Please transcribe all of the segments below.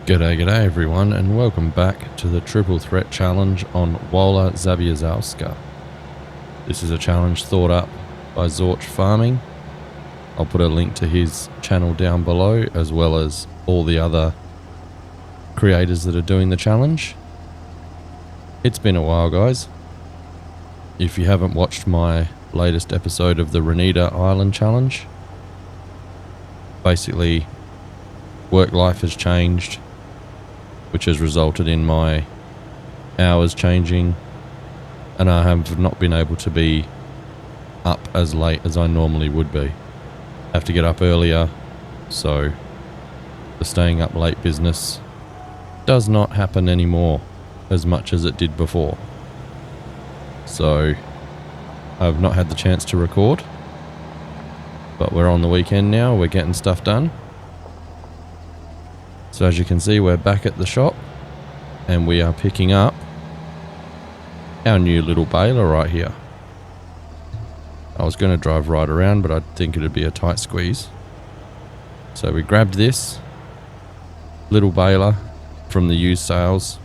G'day everyone, and welcome back to the Triple Threat Challenge on Wola Zabierzowska. This is a challenge thought up by Zorch Farming. I'll put a link to his channel down below, as well as all the other creators that are doing the challenge. It's been a while, guys. If you haven't watched my latest episode of the Renita Island Challenge, basically work life has changed, which has resulted in my hours changing, and I have not been able to be up as late as I normally would be. I have to get up earlier, so the staying up late business does not happen anymore as much as it did before. So I've not had the chance to record, but we're on the weekend now, we're getting stuff done. So as you can see, we're back at the shop and we are picking up our new little baler right here. I was going to drive right around, but I think it'd be a tight squeeze. So we grabbed this little baler from the used sales.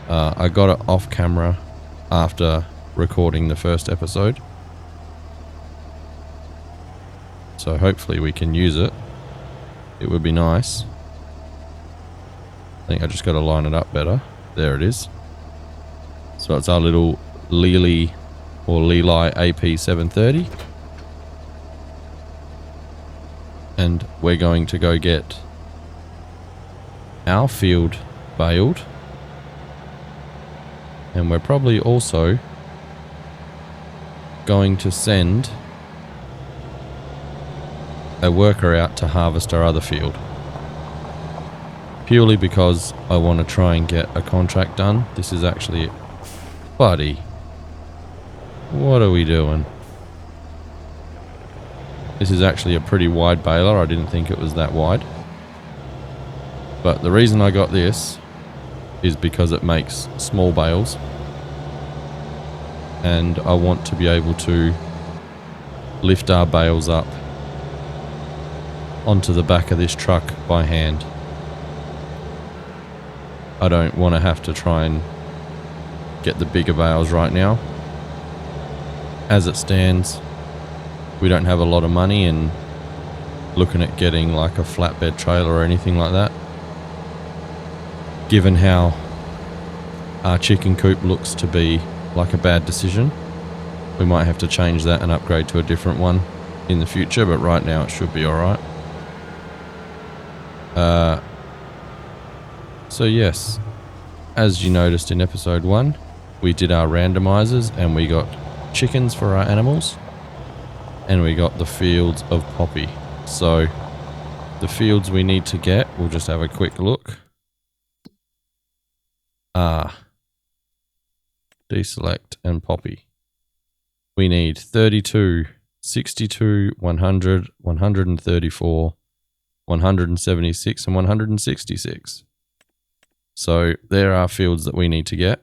I got it off camera after recording the first episode, so hopefully we can use it. It would be nice. I think I just got to line it up better. There it is. So it's our little Lely or Lely AP730. And we're going to go get our field baled. And we're probably also going to send a worker out to harvest our other field. Purely because I want to try and get a contract done. This is actually... Buddy, what are we doing? This is actually a pretty wide baler. I didn't think it was that wide. But the reason I got this is because it makes small bales. And I want to be able to lift our bales up onto the back of this truck by hand. I don't want to have to try and get the bigger bales right now. As it stands, we don't have a lot of money, and looking at getting like a flatbed trailer or anything like that, given how our chicken coop looks to be like a bad decision, we might have to change that and upgrade to a different one in the future, but right now it should be alright. So yes, as you noticed in episode 1, we did our randomizers and we got chickens for our animals, and we got the fields of poppy. So the fields we need to get, we'll just have a quick look. Deselect and poppy. We need 32, 62, 100, 134, 176 and 166. So there are fields that we need to get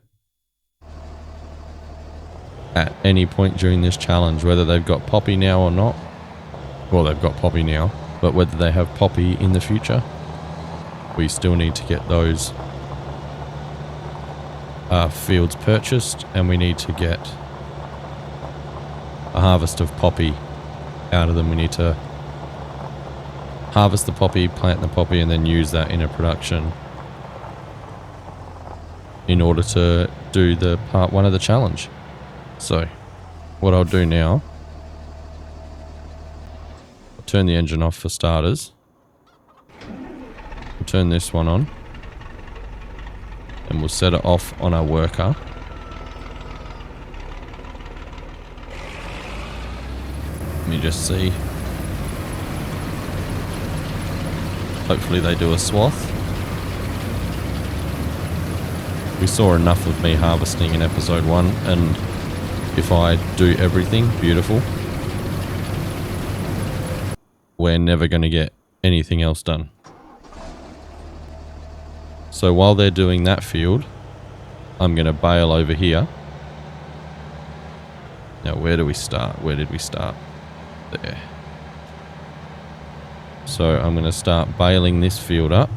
at any point during this challenge, whether they've got poppy now or not. Well, they've got poppy now, but whether they have poppy in the future, we still need to get those fields purchased, and we need to get a harvest of poppy out of them. We need to harvest the poppy, plant the poppy, and then use that in a production in order to do the part 1 of the challenge. So what I'll do now, I'll turn the engine off for starters. We'll turn this one on and we'll set it off on our worker. Let me just see. Hopefully they do a swath. We saw enough of me harvesting in episode 1, and if I do everything beautiful, we're never going to get anything else done. So while they're doing that field, I'm going to bale over here. Now where do we start? Where did we start? There. So I'm going to start baling this field up.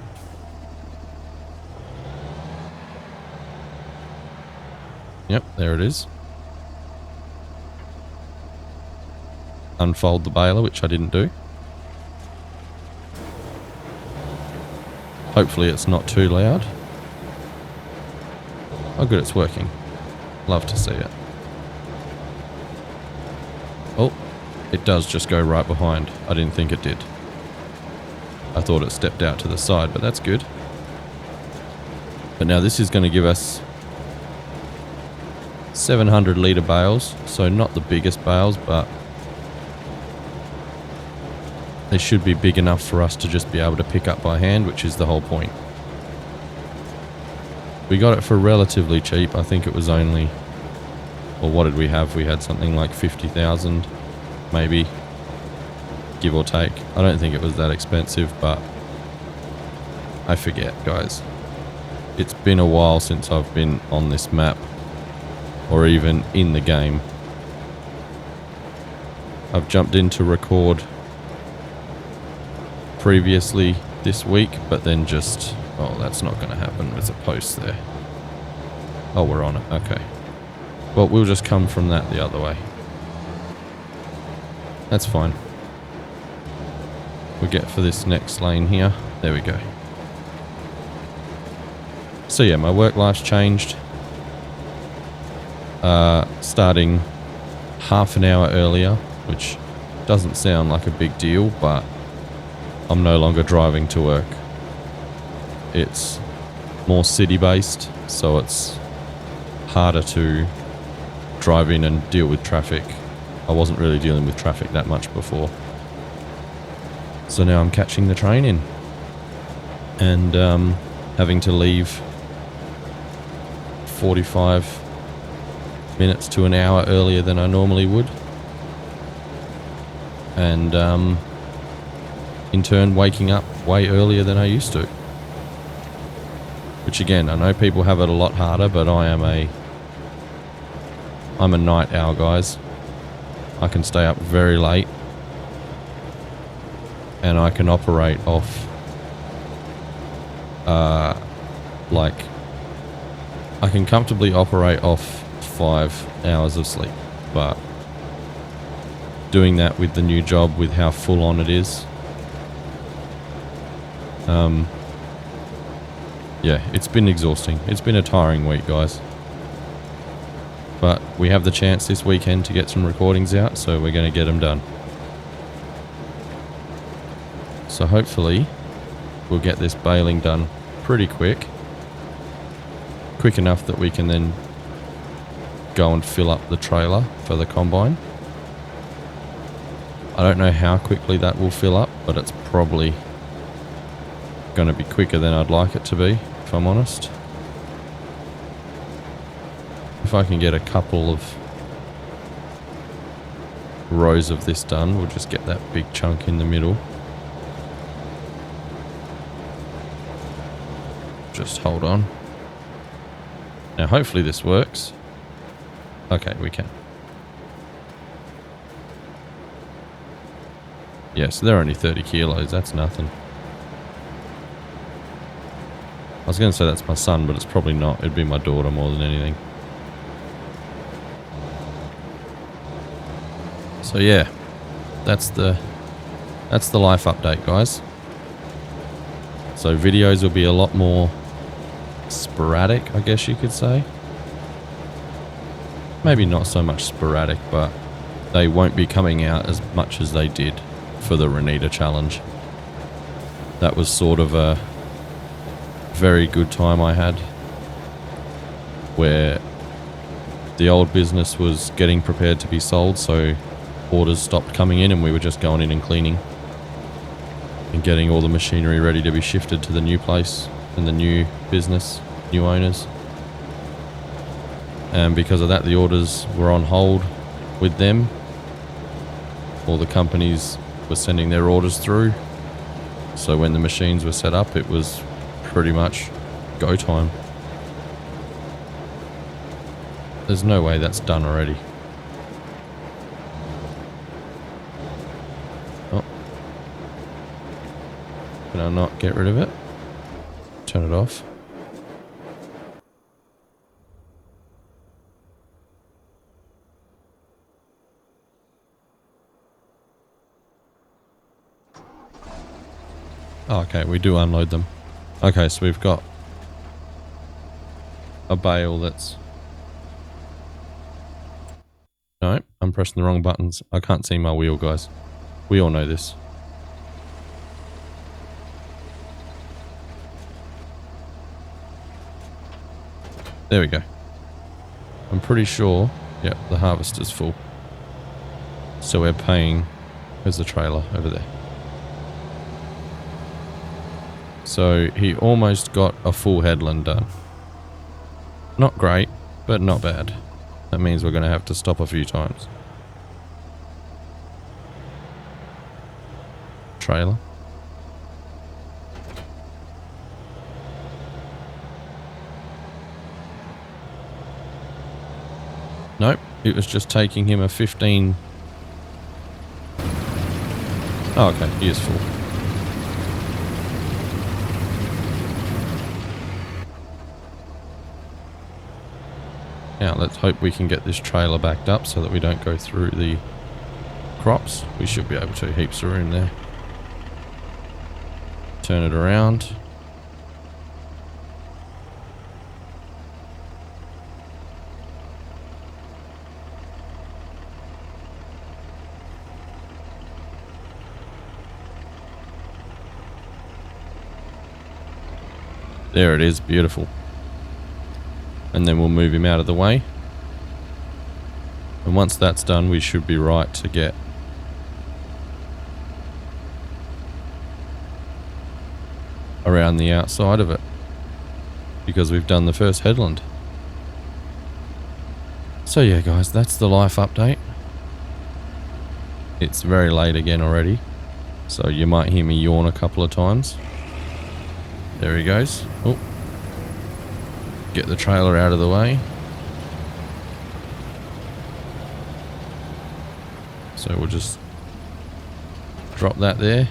Yep, there it is. Unfold the baler, which I didn't do. Hopefully it's not too loud. Oh good, it's working. Love to see it. Oh, it does just go right behind. I didn't think it did. I thought it stepped out to the side, but that's good. But now this is going to give us 700 litre bales, so not the biggest bales, but they should be big enough for us to just be able to pick up by hand, which is the whole point. We got it for relatively cheap. I think it was only, or what did we have? We had something like 50,000, maybe, give or take. I don't think it was that expensive, but I forget, guys. It's been a while since I've been on this map, or even in the game. I've jumped in to record previously this week, but then just, oh, that's not going to happen. There's a post there. Oh, we're on it. Okay. Well, we'll just come from that the other way. That's fine. We'll get for this next lane here. There we go. So yeah, my work life's changed. Starting half an hour earlier, which doesn't sound like a big deal, but I'm no longer driving to work. It's more city-based, so it's harder to drive in and deal with traffic. I wasn't really dealing with traffic that much before. So now I'm catching the train in and having to leave 45 minutes to an hour earlier than I normally would. And in turn waking up way earlier than I used to. Which again, I know people have it a lot harder, but I'm a night owl, guys. I can stay up very late and I can operate off like I can comfortably operate off 5 hours of sleep, but doing that with the new job, with how full on it is, yeah, it's been exhausting. It's been a tiring week, guys. But we have the chance this weekend to get some recordings out, so we're going to get them done. So hopefully we'll get this baling done pretty quick. Quick enough that we can then go and fill up the trailer for the combine. I don't know how quickly that will fill up, but it's probably going to be quicker than I'd like it to be, if I'm honest. If I can get a couple of rows of this done, we'll just get that big chunk in the middle. Just hold on. Now hopefully this works. Okay, we can. Yeah, so they're only 30 kilos, that's nothing. I was going to say that's my son, but it's probably not. It'd be my daughter more than anything. So yeah, that's the life update, guys. So videos will be a lot more sporadic, I guess you could say. Maybe not so much sporadic, but they won't be coming out as much as they did for the Renita challenge. That was sort of a very good time I had, where the old business was getting prepared to be sold, so orders stopped coming in and we were just going in and cleaning and getting all the machinery ready to be shifted to the new place and the new business, new owners. And because of that, the orders were on hold with them. All the companies were sending their orders through, so when the machines were set up, it was pretty much go time. There's no way that's done already. Oh. Can I not get rid of it? Turn it off. Oh, okay, we do unload them. Okay, so we've got a bale that's... No, I'm pressing the wrong buttons. I can't see my wheel, guys. We all know this. There we go. I'm pretty sure... Yep, the harvester's full. So we're paying... Where's the trailer? Over there. So he almost got a full headland done. Not great, but not bad. That means we're going to have to stop a few times. Trailer. Nope, it was just taking him a 15... Oh, okay, he is full. Now let's hope we can get this trailer backed up so that we don't go through the crops. We should be able to. Heaps of room there. Turn it around. There it is, beautiful. And then we'll move him out of the way. And once that's done, we should be right to get around the outside of it, because we've done the first headland. So yeah guys, that's the life update. It's very late again already, so you might hear me yawn a couple of times. There he goes. Oh, get the trailer out of the way. So we'll just drop that there.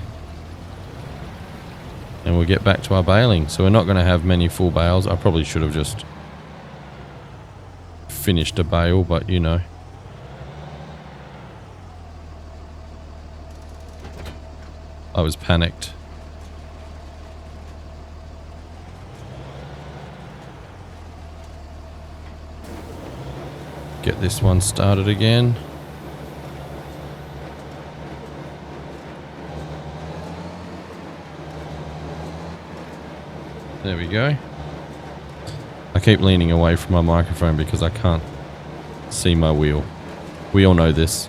And we'll get back to our baling. So we're not going to have many full bales. I probably should have just finished a bale, but you know. I was panicked. Get this one started again. There we go. I keep leaning away from my microphone because I can't see my wheel. We all know this.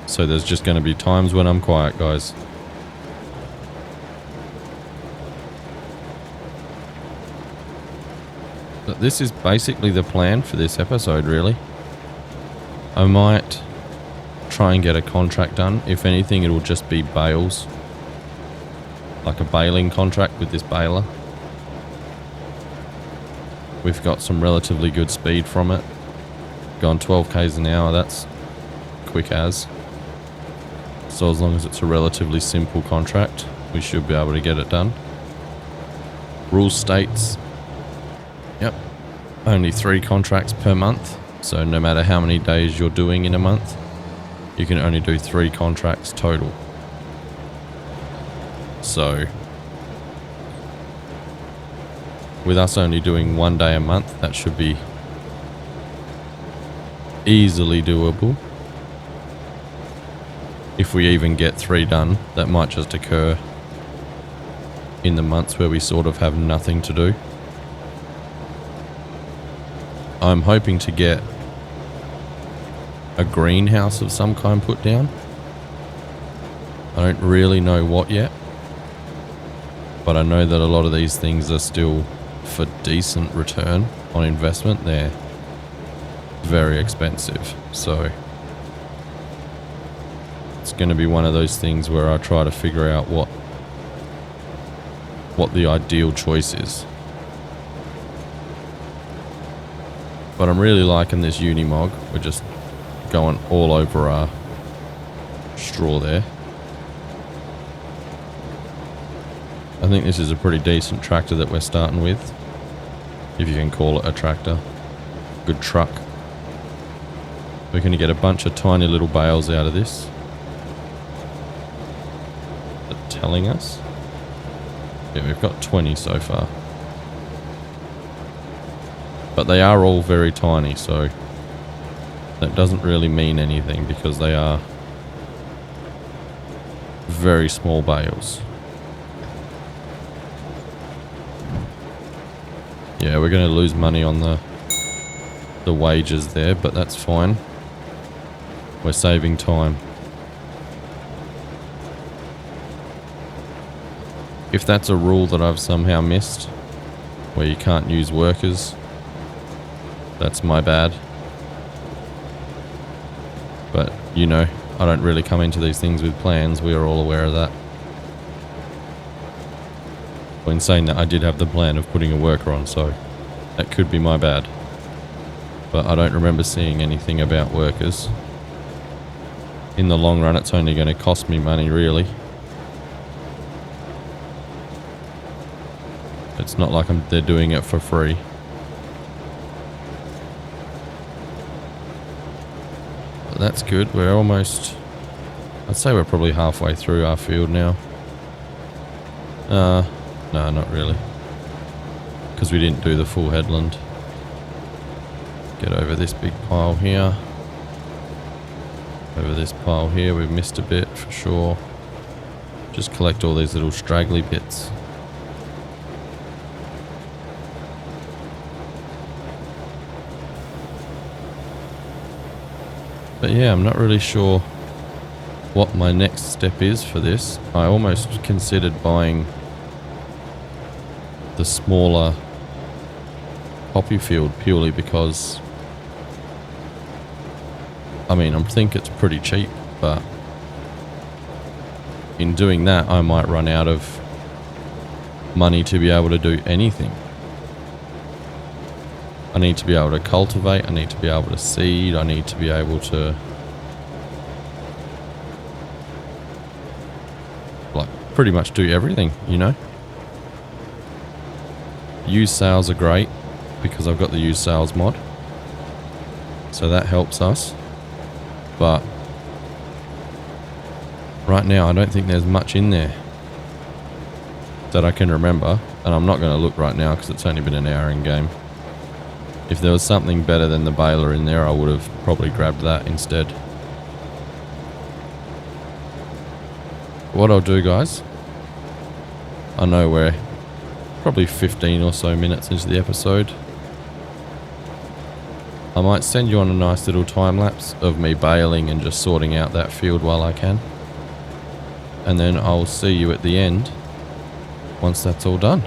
So there's just going to be times when I'm quiet, guys. But this is basically the plan for this episode, really. I might try and get a contract done. If anything, it'll just be bales. Like a baling contract with this baler. We've got some relatively good speed from it. Gone 12 k's an hour, that's quick as. So as long as it's a relatively simple contract, we should be able to get it done. Rule states, yep, only 3 contracts per month. So no matter how many days you're doing in a month, you can only do 3 contracts total. So with us only doing 1 day a month, that should be easily doable. If we even get 3 done, that might just occur in the months where we sort of have nothing to do. I'm hoping to get a greenhouse of some kind put down. I don't really know what yet, but I know that a lot of these things are still, for decent return on investment, they're very expensive. So it's going to be one of those things where I try to figure out what the ideal choice is. But I'm really liking this Unimog. We're just going all over our straw there. I think this is a pretty decent tractor that we're starting with, if you can call it a tractor. Good truck. We're going to get a bunch of tiny little bales out of this. They're telling us. Yeah, we've got 20 so far. But they are all very tiny, so that doesn't really mean anything because they are very small bales. Yeah, we're going to lose money on the wages there, but that's fine. We're saving time. If that's a rule that I've somehow missed, where you can't use workers, that's my bad. But, you know, I don't really come into these things with plans. We are all aware of that. When saying that, I did have the plan of putting a worker on, so that could be my bad. But I don't remember seeing anything about workers. In the long run, it's only going to cost me money, really. It's not like they're doing it for free. But that's good. We're almost... I'd say we're probably halfway through our field now. No, not really. Because we didn't do the full headland. Get over this big pile here. Over this pile here, we've missed a bit for sure. Just collect all these little straggly bits. But yeah, I'm not really sure what my next step is for this. I almost considered buying the smaller poppy field purely because, I mean, I think it's pretty cheap, but in doing that, I might run out of money to be able to do anything. I need to be able to cultivate, I need to be able to seed, I need to be able to like pretty much do everything, you know? Used sales are great because I've got the used sales mod. So that helps us. But right now I don't think there's much in there that I can remember, and I'm not going to look right now because it's only been an hour in game. If there was something better than the baler in there, I would have probably grabbed that instead. What I'll do, guys, I know we're probably 15 or so minutes into the episode. I might send you on a nice little time lapse of me baling and just sorting out that field while I can. And then I'll see you at the end once that's all done.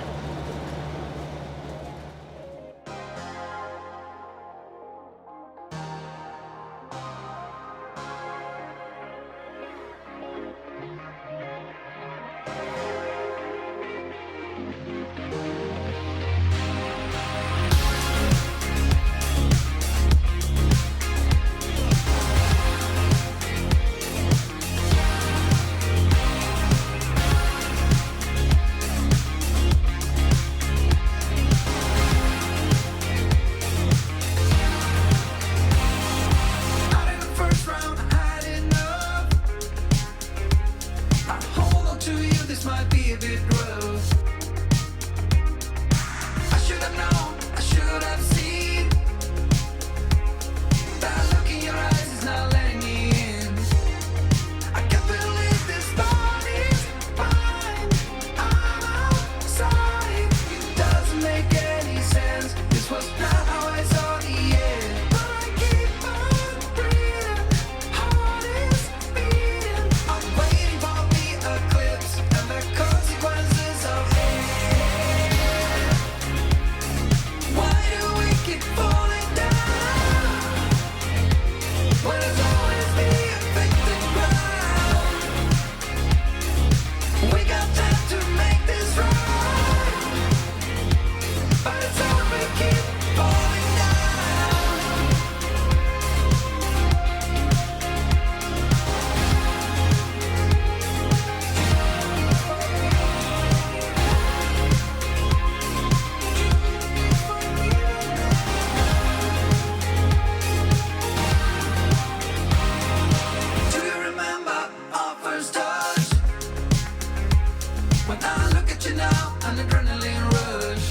I look at you now, an adrenaline rush.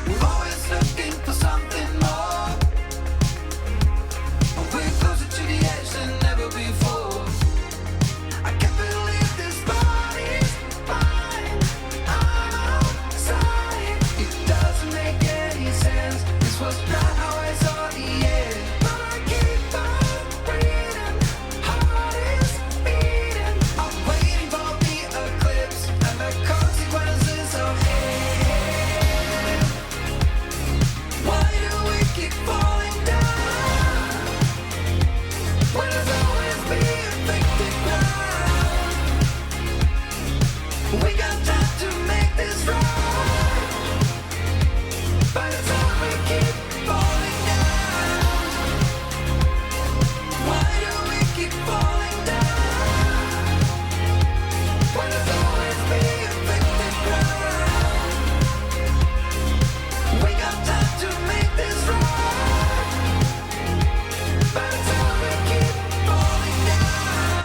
We're always looking for something more. We're closer to the edge than ever before. I can't believe this body's fine. I'm outside. It doesn't make any sense. This was not how I saw the end. But I keep on breathing. Heart is beating. I'm waiting for the eclipse and the consequences of it. Why do we keep falling down? When it's always being affected ground. We got time to make this right, but it's all we keep falling down. Why do we keep falling down? When it's always being affected ground. We got time to make this right, but it's all we keep falling down.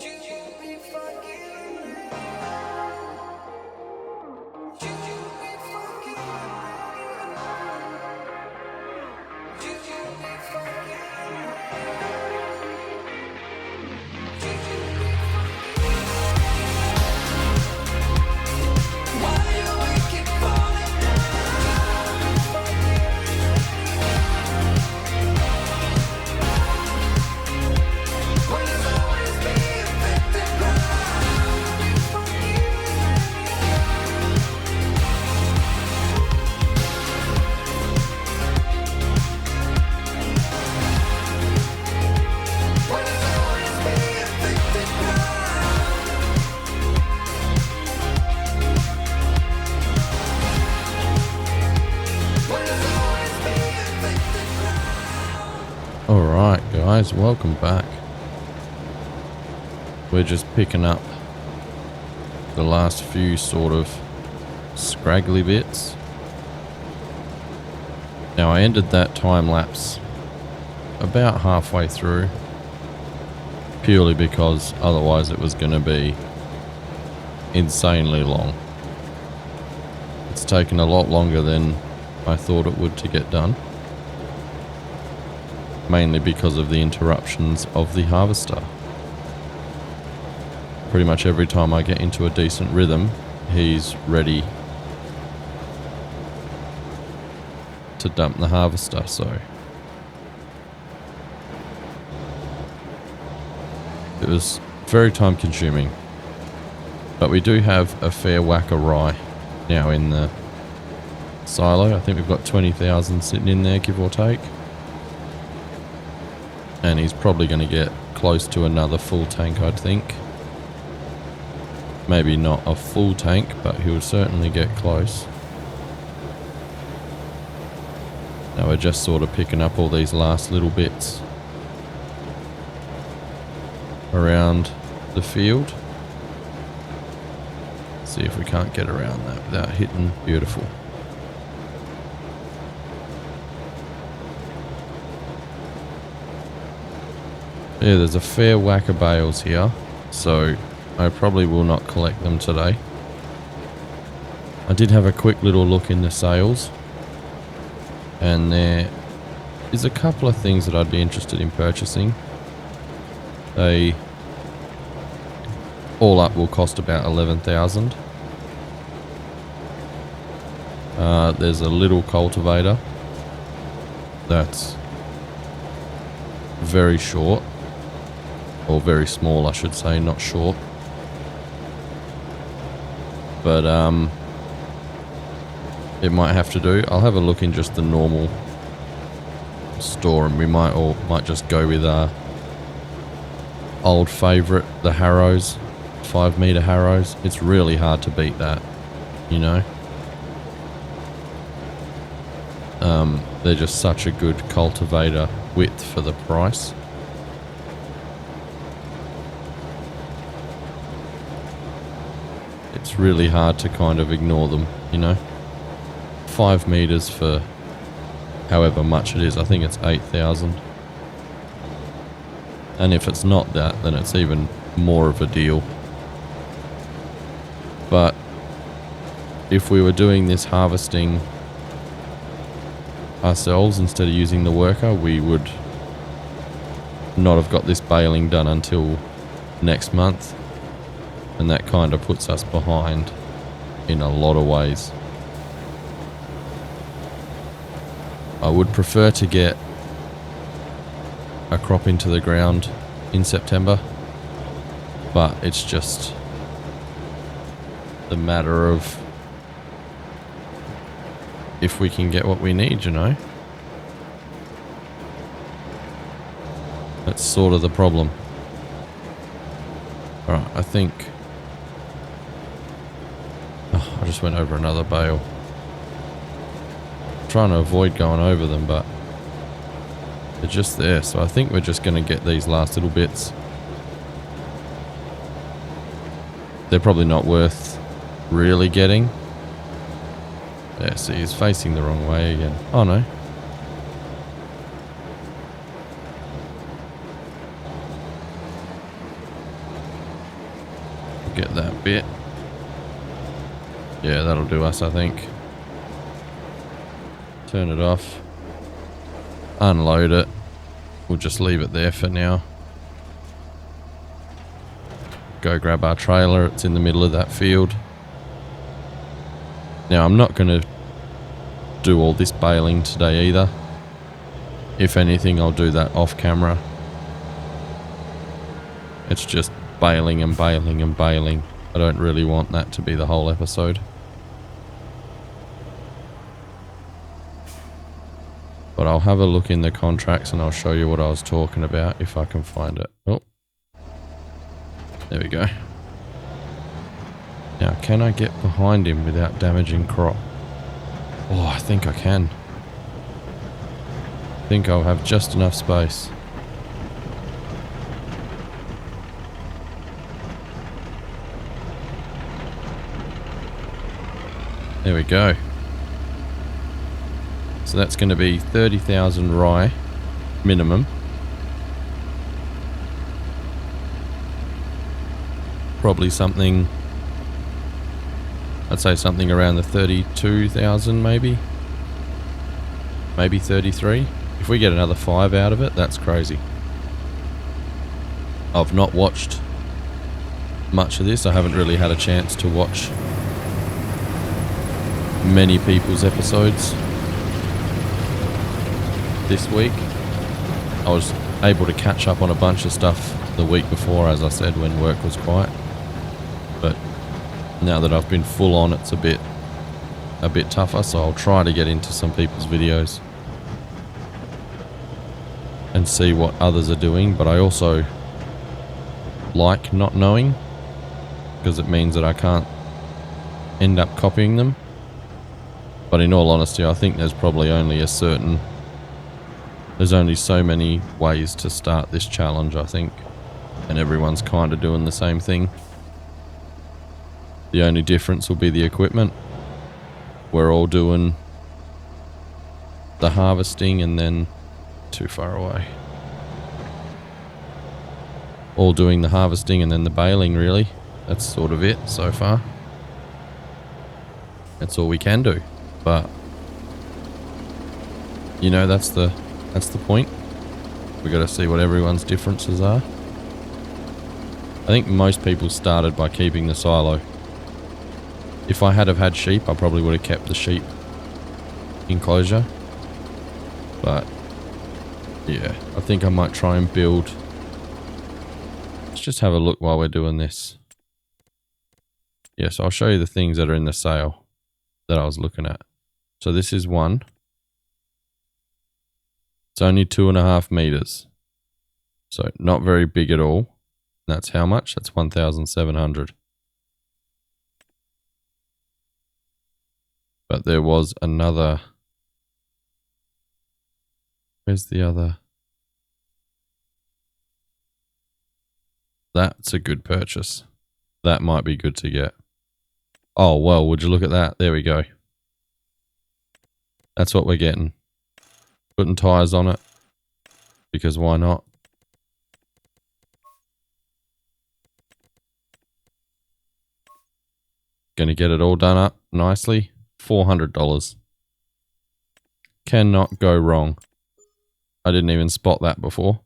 Should you be forgiven? Should you be forgiven? Should you be forgiven? Should you be forgiven? Why do we keep falling down? When it's always being affected When it's always being affected When it's always being affected Alright guys, welcome back. We're just picking up the last few sort of scraggly bits. Now I ended that time lapse about halfway through, purely because otherwise it was going to be insanely long. It's taken a lot longer than I thought it would to get done, mainly because of the interruptions of the harvester. Pretty much every time I get into a decent rhythm, he's ready to dump the harvester, so it was very time consuming. But we do have a fair whack of rye now in the silo. I think we've got 20,000 sitting in there, give or take. And he's probably going to get close to another full tank, I'd think. Maybe not a full tank, but he'll certainly get close. Now we're just sort of picking up all these last little bits around the field. See if we can't get around that without hitting. Beautiful. Yeah, there's a fair whack of bales here, so I probably will not collect them today. I did have a quick little look in the sales, and there is a couple of things that I'd be interested in purchasing. They all up will cost about 11,000. There's a little cultivator that's very short, or very small I should say, not short. But it might have to do. I'll have a look in just the normal store, and we might just go with our old favourite, the harrows, 5-metre harrows. It's really hard to beat that, you know. They're just such a good cultivator width for the price. It's really hard to kind of ignore them, you know. 5 meters for however much it is. I think it's 8,000. And if it's not that, then it's even more of a deal. But if we were doing this harvesting ourselves instead of using the worker, we would not have got this baling done until next month, and that kind of puts us behind in a lot of ways. I would prefer to get a crop into the ground in September, but it's just the matter of if we can get what we need, you know. That's sort of the problem. Alright, I think... Oh, I just went over another bale. I'm trying to avoid going over them, but they're just there. So I think we're just going to get these last little bits. They're probably not worth really getting. Yeah, see, he's facing the wrong way again. Oh no. Get that bit. Yeah, that'll do us, I think. Turn it off. Unload it. We'll just leave it there for now. Go grab our trailer. It's in the middle of that field. Now, I'm not going to do all this baling today either. If anything, I'll do that off camera. It's just baling and baling and baling. I don't really want that to be the whole episode. But I'll have a look in the contracts and I'll show you what I was talking about if I can find it. Oh, there we go. Now, can I get behind him without damaging crop? Oh, I think I can. I think I'll have just enough space. There we go. So that's going to be 30,000 rye minimum. Probably something, I'd say something around the 32,000 maybe. Maybe 33. If we get another 5 out of it, that's crazy. I've not watched much of this. I haven't really had a chance to watch many people's episodes this week. I was able to catch up on a bunch of stuff the week before, as I said, when work was quiet. But now that I've been full on, it's a bit tougher, so I'll try to get into some people's videos and see what others are doing. But I also like not knowing, because it means that I can't end up copying them. But in all honesty, I think there's probably only there's only so many ways to start this challenge, I think. And everyone's kind of doing the same thing. The only difference will be the equipment. We're all doing the harvesting and then... Too far away. All doing the harvesting and then the baling, really. That's sort of it so far. That's all we can do. But you know, that's the point. We got to see what everyone's differences are. I think most people started by keeping the silo. If I had have had sheep, I probably would have kept the sheep enclosure. But yeah, I think I might try and build. Let's just have a look while we're doing this. Yes, I'll show you the things that are in the sale that I was looking at. So this is one. It's only 2.5 meters. So not very big at all. That's how much? That's 1,700. But there was another. Where's the other? That's a good purchase. That might be good to get. Oh, well, would you look at that? There we go. That's what we're getting. Putting tires on it. Because why not? Going to get it all done up nicely. $400. Cannot go wrong. I didn't even spot that before.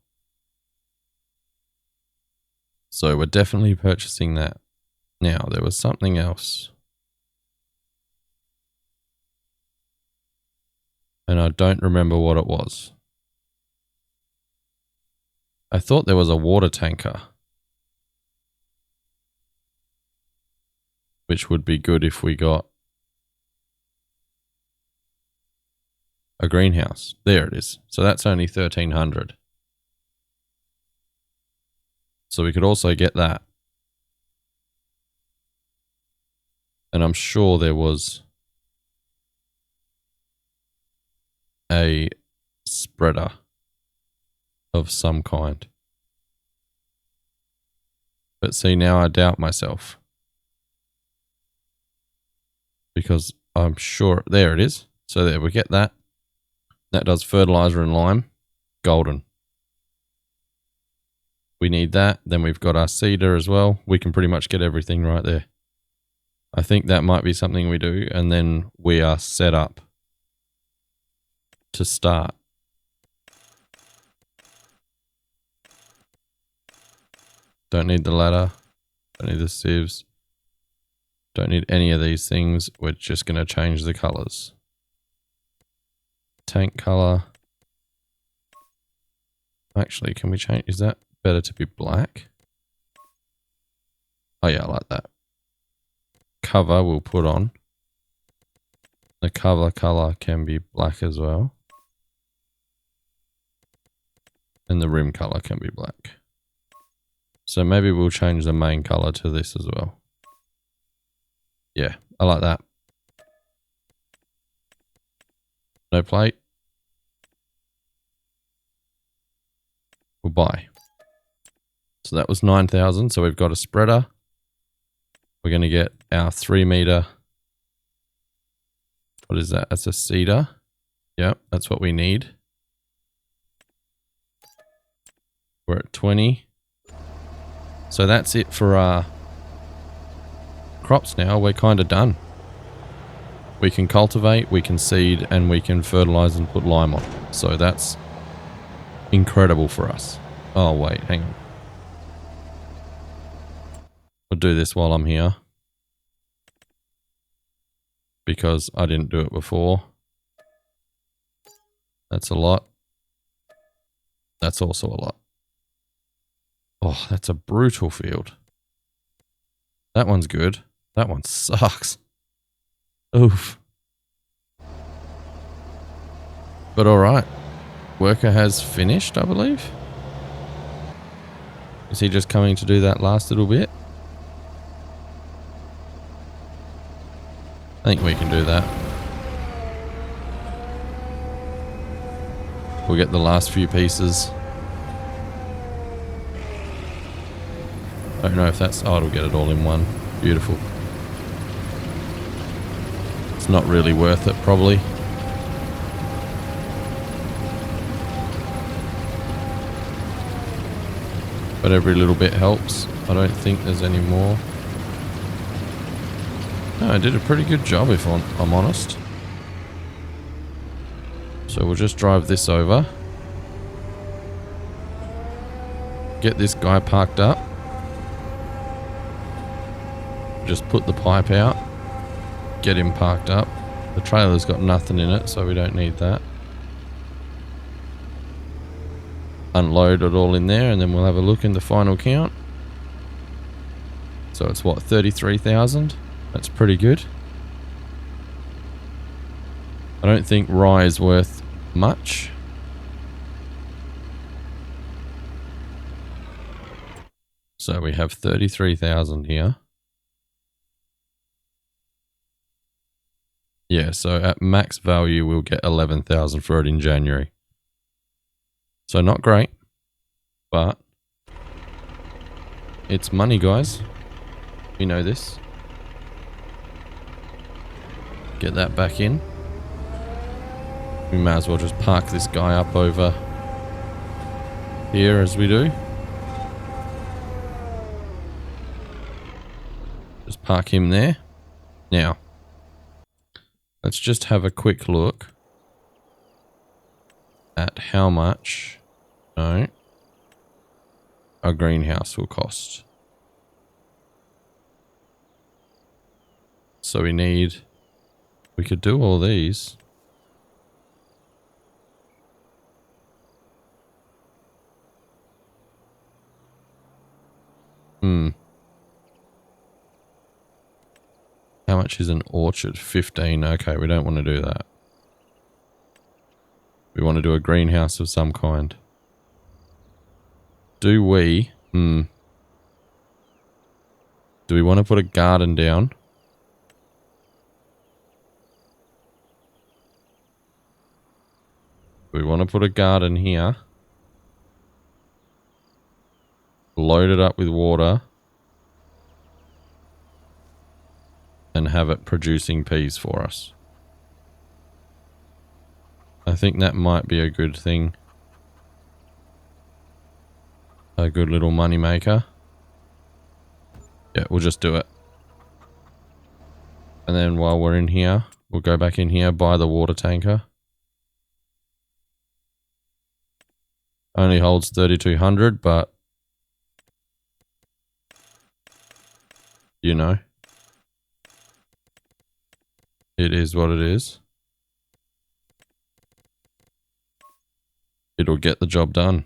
So we're definitely purchasing that. Now, there was something else. And I don't remember what it was. I thought there was a water tanker. Which would be good if we got a greenhouse. There it is. So that's only 1,300. So we could also get that. And I'm sure there was a spreader of some kind. But see, now I doubt myself. Because I'm sure, there it is. So there, we get that. That does fertilizer and lime. Golden. We need that. Then we've got our seeder as well. We can pretty much get everything right there. I think that might be something we do. And then we are set up to start. Don't need the ladder. Don't need the sieves. Don't need any of these things. We're just going to change the colors. Tank color. Actually, can we change? Is that better to be black? Oh yeah, I like that. Cover we'll put on. The cover color can be black as well. And the rim color can be black. So maybe we'll change the main color to this as well. Yeah, I like that. No plate. We'll buy. So that was 9,000. So we've got a spreader. We're going to get our 3 meter. What is that? That's a seeder. Yep, that's what we need. We're at 20. So that's it for our crops now. We're kind of done. We can cultivate, we can seed, and we can fertilize and put lime on. So that's incredible for us. Oh, wait, hang on. We'll do this while I'm here. Because I didn't do it before. That's a lot. That's also a lot. Oh, that's a brutal field. That one's good. That one sucks. Oof. But alright. Worker has finished, I believe. Is he just coming to do that last little bit? I think we can do that. We'll get the last few pieces. I don't know if that's... Oh, it'll get it all in one. Beautiful. It's not really worth it, probably. But every little bit helps. I don't think there's any more. No, I did a pretty good job if I'm honest. So we'll just drive this over. Get this guy parked up. Just put the pipe out. Get him parked up. The trailer's got nothing in it, so we don't need that. Unload it all in there, and then we'll have a look in the final count. So it's what, 33,000? That's pretty good. I don't think rye is worth much. So we have 33,000 here. Yeah, so at max value, we'll get 11,000 for it in January. So not great, but it's money, guys. We know this. Get that back in. We may as well just park this guy up over here as we do. Just park him there. Now, let's just have a quick look at how much a greenhouse will cost. So we could do all these. How much is an orchard? 15. Okay, we don't want to do that. We want to do a greenhouse of some kind. Do we? Do we want to put a garden down? We want to put a garden here. Load it up with water. And have it producing peas for us. I think that might be a good thing. A good little money maker. Yeah, we'll just do it. And then while we're in here, we'll go back in here, buy the water tanker. Only holds 3,200, but you know, it is what it is. It'll get the job done.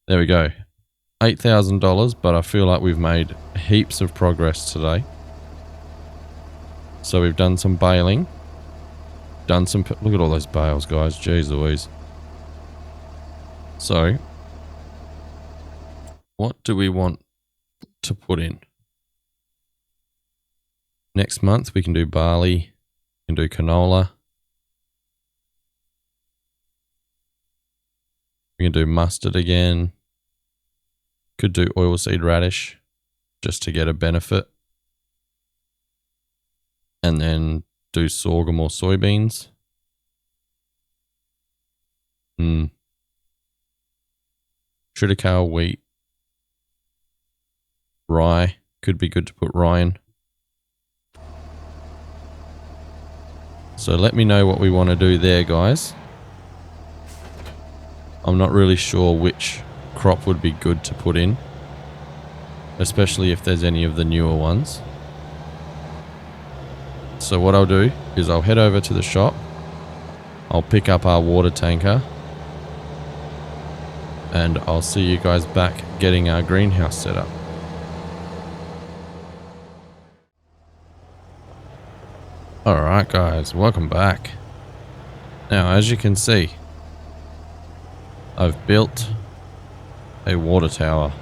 There we go. $8,000, but I feel like we've made heaps of progress today. So we've done some baling. Look at all those bales, guys. Jeez Louise. So, what do we want to put in? Next month we can do barley, we can do canola, we can do mustard again, could do oilseed radish just to get a benefit, and then do sorghum or soybeans. Triticale, wheat, rye, could be good to put rye in. So let me know what we want to do there, guys. I'm not really sure which crop would be good to put in, especially if there's any of the newer ones. So what I'll do is I'll head over to the shop. I'll pick up our water tanker. And I'll see you guys back getting our greenhouse set up. Alright guys, welcome back. Now as you can see, I've built a water tower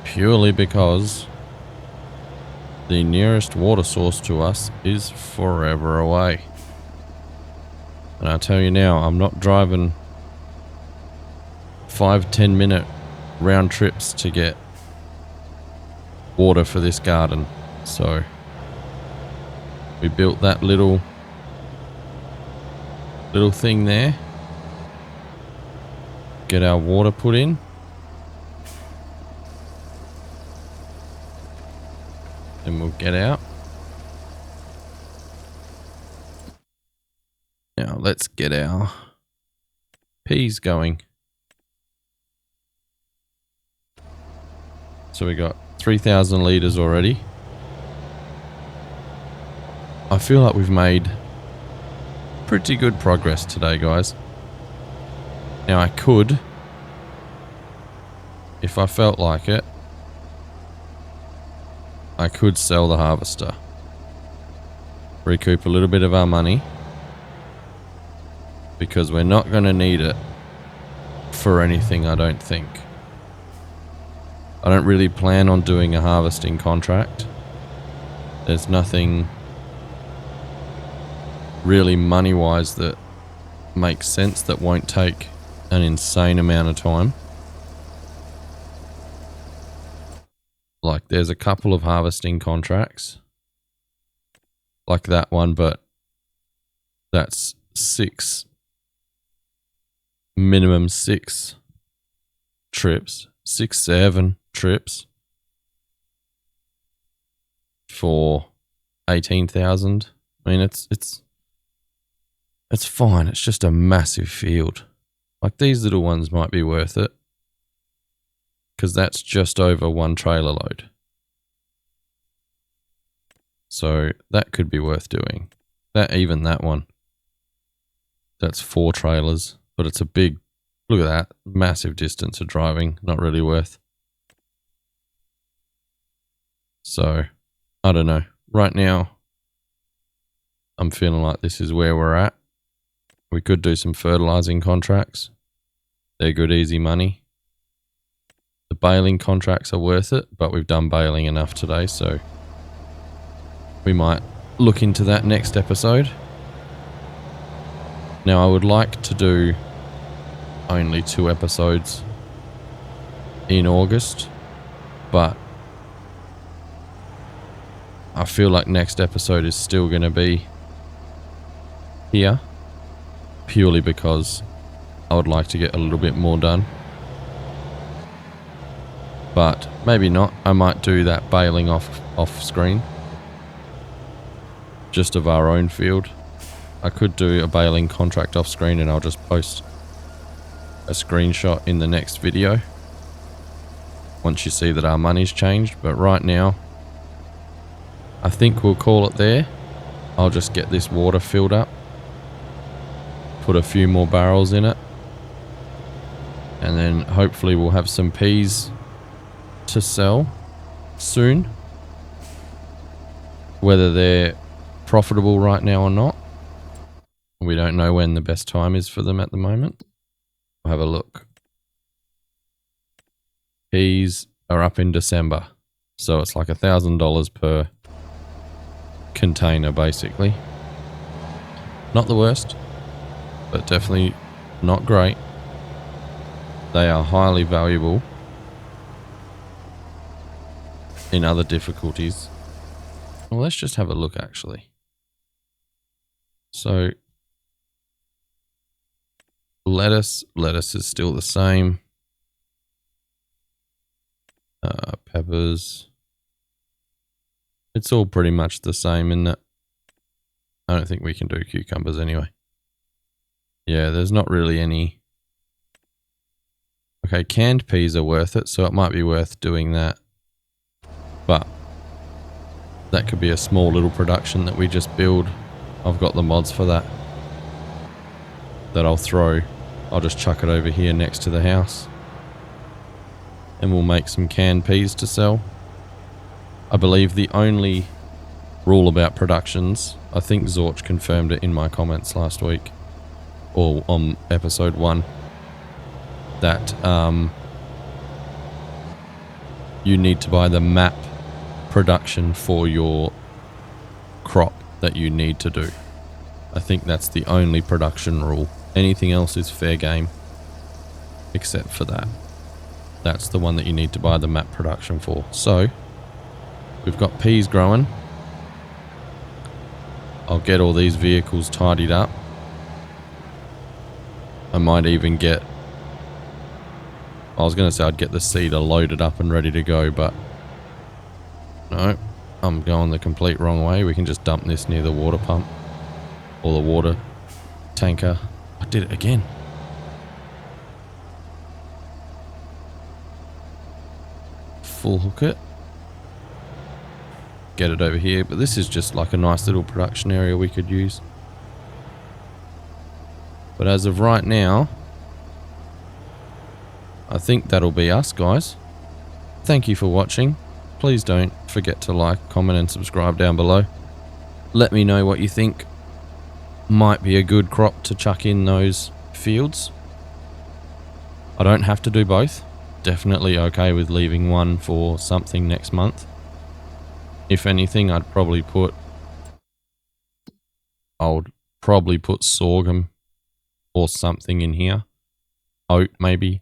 purely because the nearest water source to us is forever away. And I tell you now, I'm not driving 5-10 minute round trips to get water for this garden. So we built that little thing there. Get our water put in. Then we'll get out. Now let's get our peas going. So we got 3,000 litres already. I feel like we've made pretty good progress today, guys. Now I could, if I felt like it, I could sell the harvester. Recoup a little bit of our money. Because we're not going to need it for anything, I don't think. I don't really plan on doing a harvesting contract. There's nothing really money-wise that makes sense that won't take an insane amount of time. Like there's a couple of harvesting contracts like that one, but that's minimum 6 trips, 6-7 trips. for 18,000. I mean, it's fine. It's just a massive field. Like, these little ones might be worth it because that's just over one trailer load. So that could be worth doing. Even that one. That's 4 trailers, but it's a big, look at that, massive distance of driving. Not really worth. So, I don't know. Right now, I'm feeling like this is where we're at. We could do some fertilizing contracts. They're good, easy money. The baling contracts are worth it, but we've done baling enough today, so we might look into that next episode. Now, I would like to do only 2 episodes in August, but I feel like next episode is still going to be here, purely because I would like to get a little bit more done. But maybe not. I might do that baling off screen, just of our own field. I could do a baling contract off screen, and I'll just post a screenshot in the next video once you see that our money's changed. But right now, I think we'll call it there. I'll just get this water filled up, put a few more barrels in it, and then hopefully we'll have some peas to sell soon. Whether they're profitable right now or not, we don't know when the best time is for them at the moment. We'll have a look. Peas are up in December, so it's like $1,000 per container, basically. Not the worst, but definitely not great. They are highly valuable in other difficulties. Well, let's just have a look, actually. So lettuce is still the same. Peppers, it's all pretty much the same in that. I don't think we can do cucumbers anyway. Yeah, there's not really any. Okay, canned peas are worth it, so it might be worth doing that. But that could be a small little production that we just build. I've got the mods for that I'll throw. I'll just chuck it over here next to the house, and we'll make some canned peas to sell. I believe the only rule about productions, I think Zorch confirmed it in my comments last week, or on episode 1, that you need to buy the map production for your crop that you need to do. I think that's the only production rule. Anything else is fair game, except for that. That's the one that you need to buy the map production for. So, we've got peas growing. I'll get all these vehicles tidied up. I might even get... I was going to say I'd get the seeder loaded up and ready to go, but... no, I'm going the complete wrong way. We can just dump this near the water pump. Or the water tanker. I did it again. Full hook it. Get it over here. But this is just like a nice little production area we could use. But as of right now, I think that'll be us, guys. Thank you for watching. Please don't forget to like, comment and subscribe down below. Let me know what you think might be a good crop to chuck in those fields. I don't have to do both. Definitely okay with leaving one for something next month. If anything, I'd probably put sorghum or something in here. Oat, maybe.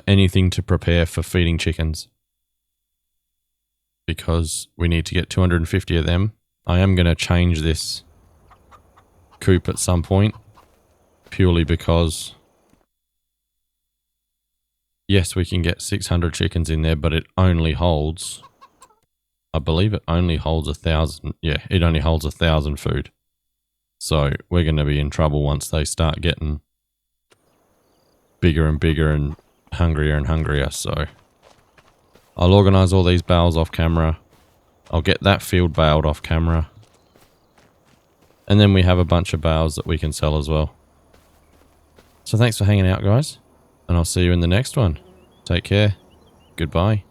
Anything to prepare for feeding chickens, because we need to get 250 of them. I am going to change this coop at some point, purely because yes, we can get 600 chickens in there, but it only holds I believe it only holds 1,000. Yeah, it only holds 1,000 food. So we're going to be in trouble once they start getting bigger and bigger and hungrier. So I'll organise all these bales off camera. I'll get that field baled off camera. And then we have a bunch of bales that we can sell as well. So thanks for hanging out, guys. And I'll see you in the next one. Take care. Goodbye.